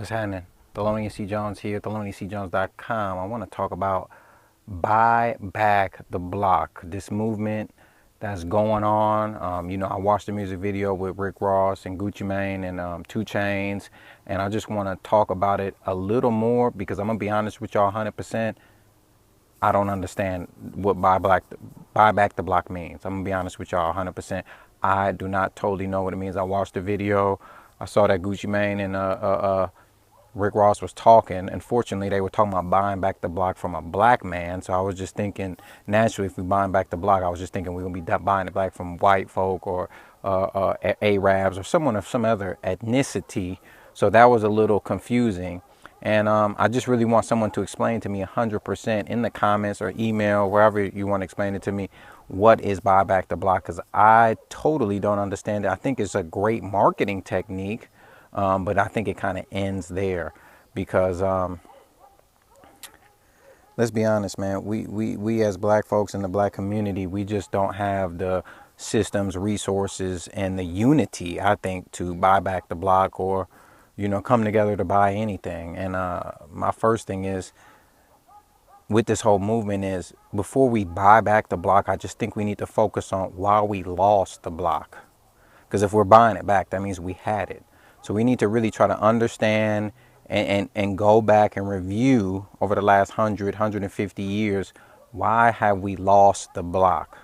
What's happening? Thelonious C. Jones here, TheloniousCJones.com. I want to talk about Buy Back the Block, this movement that's going on. I watched the music video with Rick Ross and Gucci Mane and 2 Chainz, and I just want to talk about it a little more because I'm going to be honest with y'all 100%. I don't understand what buy back the block means. I'm going to be honest with y'all 100%. I do not totally know what it means. I watched the video. I saw that Gucci Mane and Rick Ross was talking. Unfortunately, they were talking about buying back the block from a black man. So I was just thinking, naturally, if we buying back the block, I was just thinking we're going to be buying it back from white folk or Arabs or someone of some other ethnicity. So that was a little confusing. And I just really want someone to explain to me 100% in the comments or email, wherever you want to explain it to me, what is buy back the block? Because I totally don't understand it. I think it's a great marketing technique. But I think it kind of ends there because let's be honest, man, we as black folks in the black community, we just don't have the systems, resources, and the unity, I think, to buy back the block or, come together to buy anything. And my first thing is with this whole movement is before we buy back the block, I just think we need to focus on why we lost the block. Because if we're buying it back, that means we had it. So we need to really try to understand and go back and review over the last 150 years, why have we lost the block?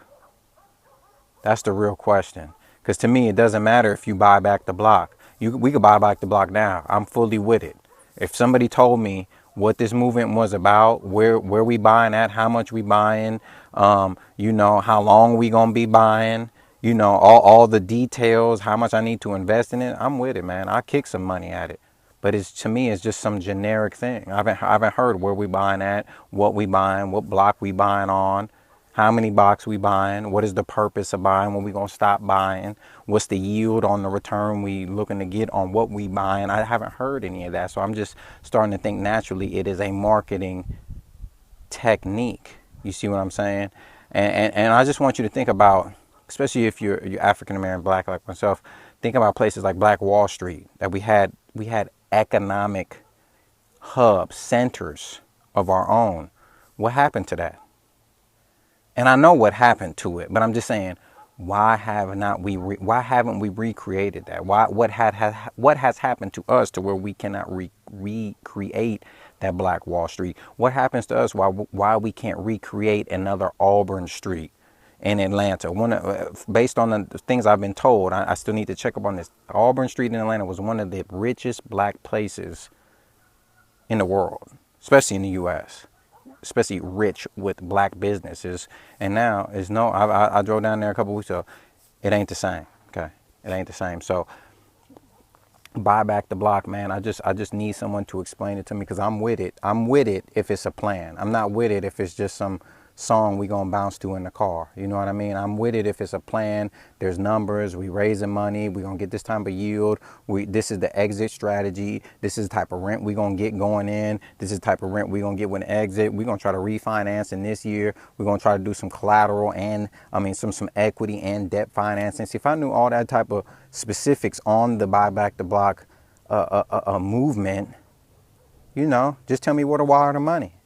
That's the real question. Because to me, it doesn't matter if you buy back the block. We could buy back the block now. I'm fully with it. If somebody told me what this movement was about, where we buying at, how much we buying, how long we gonna be buying, all the details, how much I need to invest in it, I'm with it, man. I kick some money at it. But to me, it's just some generic thing. I haven't heard where we buying at, what we buying, what block we buying on, how many blocks we buying, what is the purpose of buying, when we gonna stop buying, what's the yield on the return we looking to get on what we buying. I haven't heard any of that. So I'm just starting to think naturally it is a marketing technique. You see what I'm saying? And I just want you to think about, especially if you're African American, black like myself, think about places like Black Wall Street that we had economic hubs, centers of our own. What happened to that? And I know what happened to it, but I'm just saying, why haven't we recreated that? What has happened to us to where we cannot recreate that Black Wall Street? What happens to us why we can't recreate another Auburn Street in Atlanta? Based on the things I've been told, I still need to check up on this. Auburn Street in Atlanta was one of the richest black places in the world, especially in the U.S., especially rich with black businesses. And now I drove down there a couple weeks ago. It ain't the same. Okay. It ain't the same. So buy back the block, man. I just need someone to explain it to me because I'm with it. I'm with it if it's a plan. I'm not with it if it's just some song we gonna bounce to in the car. You know what I mean? I'm with it if it's a plan. There's numbers. We raising money. We gonna get this type of yield. This is the exit strategy. This is the type of rent we gonna get going in. This is the type of rent we gonna get when exit. We gonna try to refinance in this year. We're gonna try to do some collateral and some equity and debt financing. See, if I knew all that type of specifics on the buy back the block movement, just tell me where to wire the money.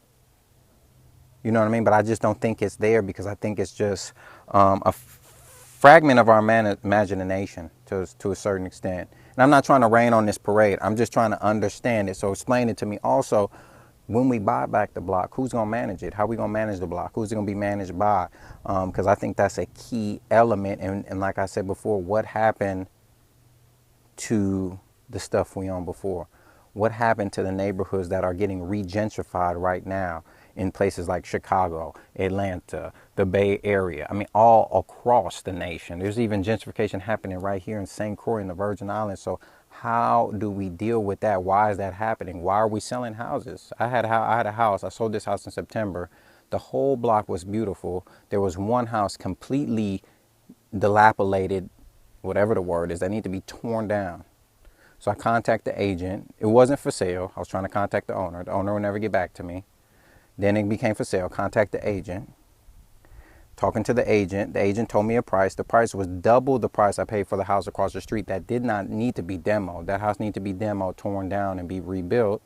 You know what I mean? But I just don't think it's there because I think it's just a fragment of our imagination to a certain extent. And I'm not trying to rain on this parade. I'm just trying to understand it. So explain it to me. Also, when we buy back the block, who's going to manage it? How are we going to manage the block? Who's it going to be managed by? Because I think that's a key element. And like I said before, what happened to the stuff we owned before? What happened to the neighborhoods that are getting regentrified right now in places like Chicago, Atlanta, the Bay Area? I mean, all across the nation. There's even gentrification happening right here in St. Croix in the Virgin Islands. So how do we deal with that? Why is that happening? Why are we selling houses? I had a house. I sold this house in September. The whole block was beautiful. There was one house completely dilapidated, whatever the word is, that need to be torn down. So I contacted the agent. It wasn't for sale. I was trying to contact the owner. The owner would never get back to me. Then it became for sale. Contact the agent. talking to the agent told me a price. The price was double the price I paid for the house across the street that did not need to be demoed. That house needed to be demoed, torn down, and be rebuilt.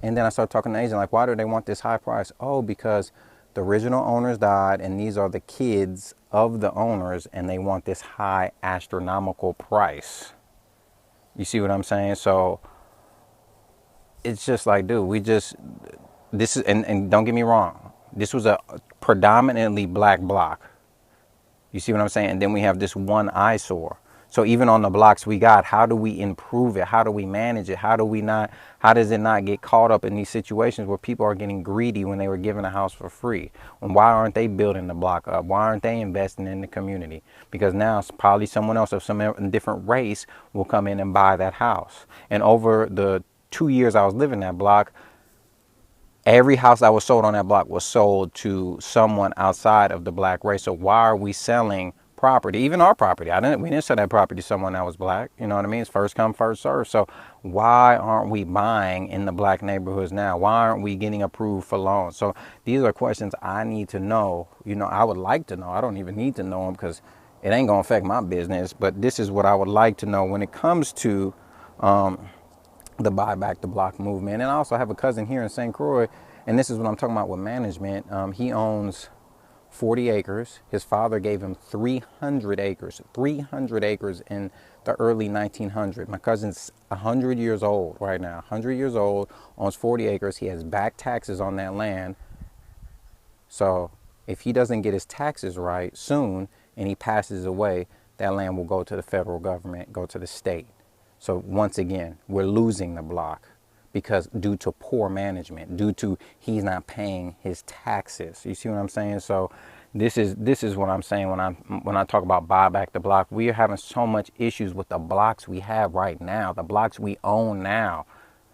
And then I started talking to the agent, like, why do they want this high price? Oh, because the original owners died, and these are the kids of the owners, and they want this high astronomical price. You see what I'm saying? So it's just like, dude, this is, and don't get me wrong, this was a predominantly black block. You see what I'm saying? And then we have this one eyesore. So even on the blocks we got, how do we improve it? How do we manage it? How does it not get caught up in these situations where people are getting greedy when they were given a house for free? And why aren't they building the block up? Why aren't they investing in the community? Because now probably someone else of some different race will come in and buy that house. And over the 2 years I was living that block, every house that was sold on that block was sold to someone outside of the black race. So why are we selling property, even our property? We didn't sell that property to someone that was black. You know what I mean? It's first come, first serve. So why aren't we buying in the black neighborhoods now? Why aren't we getting approved for loans? So these are questions I need to know. You know, I would like to know. I don't even need to know them because it ain't going to affect my business. But this is what I would like to know when it comes to the Buy Back the Block movement. And I also have a cousin here in St. Croix, and this is what I'm talking about with management. He owns 40 acres. His father gave him 300 acres in the early 1900s. My cousin's 100 years old right now, 100 years old, owns 40 acres. He has back taxes on that land. So if he doesn't get his taxes right soon and he passes away, that land will go to the federal government, go to the state. So once again, we're losing the block because due to poor management, due to he's not paying his taxes. You see what I'm saying? So this is what I'm saying when I talk about buy back the block. We are having so much issues with the blocks we have right now, the blocks we own now.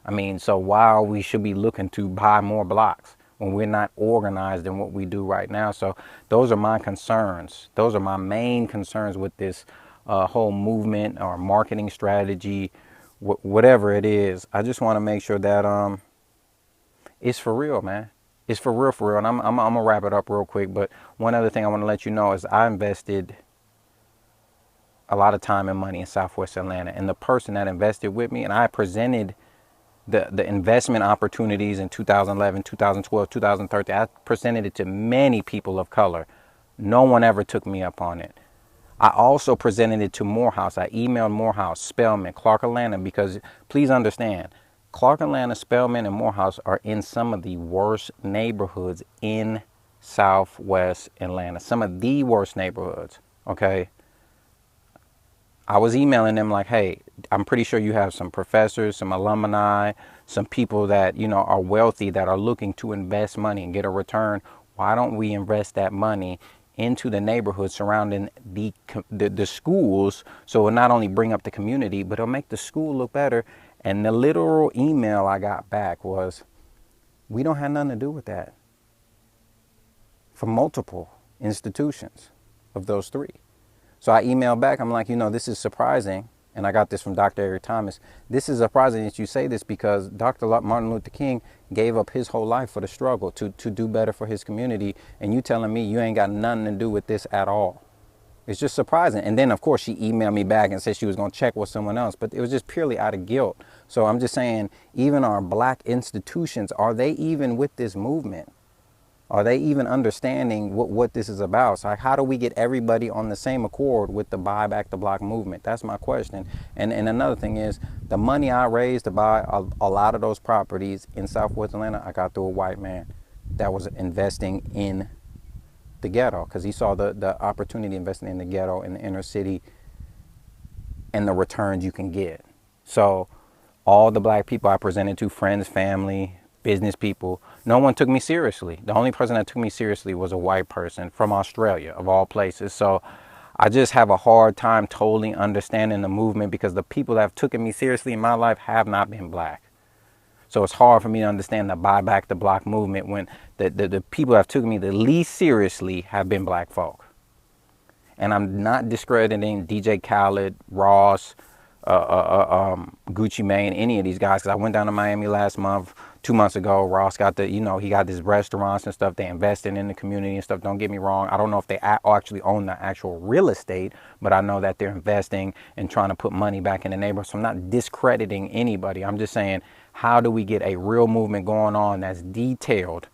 I mean, so why we should be looking to buy more blocks when we're not organized in what we do right now? So those are my concerns. Those are my main concerns with this whole movement or marketing strategy, whatever it is. I just want to make sure that it's for real, man. It's for real. And I'm gonna wrap it up real quick. But one other thing I want to let you know is I invested a lot of time and money in Southwest Atlanta, and the person that invested with me, and I presented the investment opportunities in 2011, 2012, 2013. I presented it to many people of color. No one ever took me up on it. I also presented it to Morehouse. I emailed Morehouse, Spelman, Clark Atlanta, because please understand, Clark Atlanta, Spelman, and Morehouse are in some of the worst neighborhoods in Southwest Atlanta. Some of the worst neighborhoods, okay? I was emailing them like, hey, I'm pretty sure you have some professors, some alumni, some people that, you know, are wealthy that are looking to invest money and get a return. Why don't we invest that money into the neighborhood surrounding the schools, so it'll not only bring up the community, but it'll make the school look better? And the literal email I got back was, we don't have nothing to do with that, from multiple institutions of those three. So I emailed back, I'm like, you know, this is surprising. And I got this from Dr. Eric Thomas. This is surprising that you say this because Dr. Martin Luther King gave up his whole life for the struggle to do better for his community. And you telling me you ain't got nothing to do with this at all. It's just surprising. And then, of course, she emailed me back and said she was going to check with someone else. But it was just purely out of guilt. So I'm just saying, even our black institutions, are they even with this movement? Are they even understanding what this is about? So how do we get everybody on the same accord with the Buy Back the Block movement? That's my question. And another thing is, the money I raised to buy a lot of those properties in Southwest Atlanta, I got through a white man that was investing in the ghetto, because he saw the opportunity investing in the ghetto, in the inner city, and the returns you can get. So all the black people I presented to, friends, family, business people, no one took me seriously. The only person that took me seriously was a white person from Australia, of all places. So I just have a hard time totally understanding the movement, because the people that have taken me seriously in my life have not been black. So it's hard for me to understand the Buy Back the Block movement when the people that have taken me the least seriously have been black folk. And I'm not discrediting DJ Khaled, Ross, Gucci Mane, any of these guys, because I went down to Miami last month, 2 months ago, Ross got the, he got these restaurants and stuff. They invested in the community and stuff. Don't get me wrong. I don't know if they actually own the actual real estate, but I know that they're investing and trying to put money back in the neighborhood. So I'm not discrediting anybody. I'm just saying, how do we get a real movement going on that's detailed,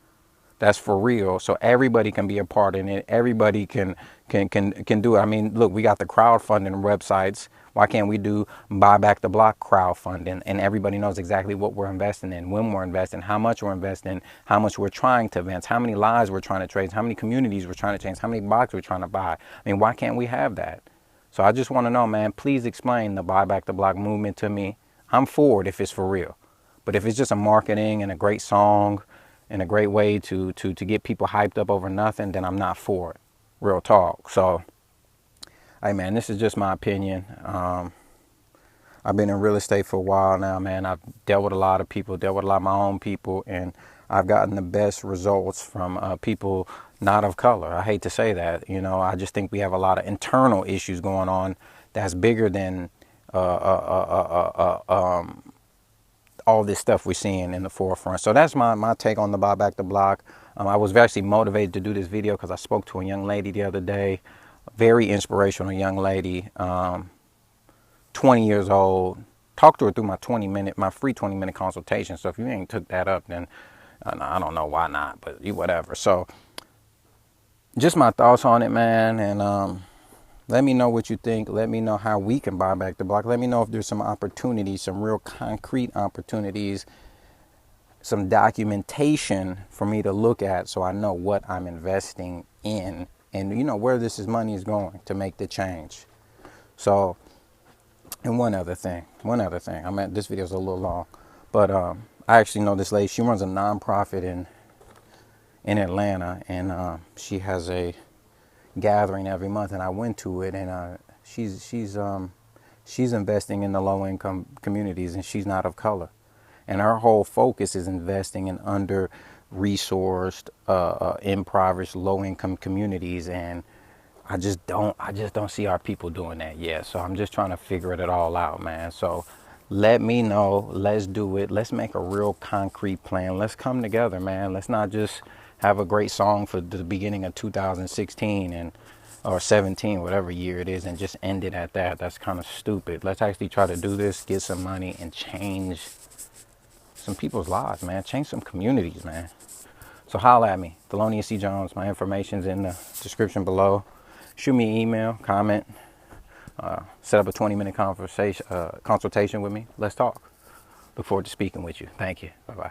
that's for real, so everybody can be a part in it. Everybody can do it. I mean, look, we got the crowdfunding websites. Why can't we do Buy Back the Block crowdfunding? And everybody knows exactly what we're investing in, when we're investing, how much we're investing, how much we're trying to advance, how many lives we're trying to change, how many communities we're trying to change, how many blocks we're trying to buy. I mean, why can't we have that? So I just want to know, man, please explain the Buy Back the Block movement to me. I'm for it if it's for real. But if it's just a marketing and a great song and a great way to get people hyped up over nothing, then I'm not for it. Real talk. So, hey man, this is just my opinion. I've been in real estate for a while now, man. I've dealt with a lot of people, dealt with a lot of my own people, and I've gotten the best results from people not of color. I hate to say that, I just think we have a lot of internal issues going on that's bigger than all this stuff we're seeing in the forefront. So that's my take on the Buy Back the Block. I was actually motivated to do this video because I spoke to a young lady the other day, a very inspirational young lady, 20 years old. Talked to her through my free 20-minute consultation. So if you ain't took that up, then I don't know why not, but whatever. So just my thoughts on it, man. And let me know what you think. Let me know how we can buy back the block. Let me know if there's some opportunities, some real concrete opportunities, some documentation for me to look at so I know what I'm investing in and, where money is going to make the change. So, and one other thing. This video's a little long, but I actually know this lady. She runs a nonprofit in Atlanta, and she has a gathering every month, and I went to it, and she's investing in the low income communities, and she's not of color, and her whole focus is investing in under resourced, impoverished, low income communities, and I just don't see our people doing that yet. So I'm just trying to figure it all out, man. So let me know. Let's do it. Let's make a real concrete plan. Let's come together, man. Let's not just have a great song for the beginning of 2016 or 17, whatever year it is, and just end it at that. That's kind of stupid. Let's actually try to do this, get some money, and change some people's lives, man. Change some communities, man. So holla at me, Thelonious C. Jones. My information's in the description below. Shoot me an email, comment, set up a 20-minute consultation with me. Let's talk. Look forward to speaking with you. Thank you. Bye-bye.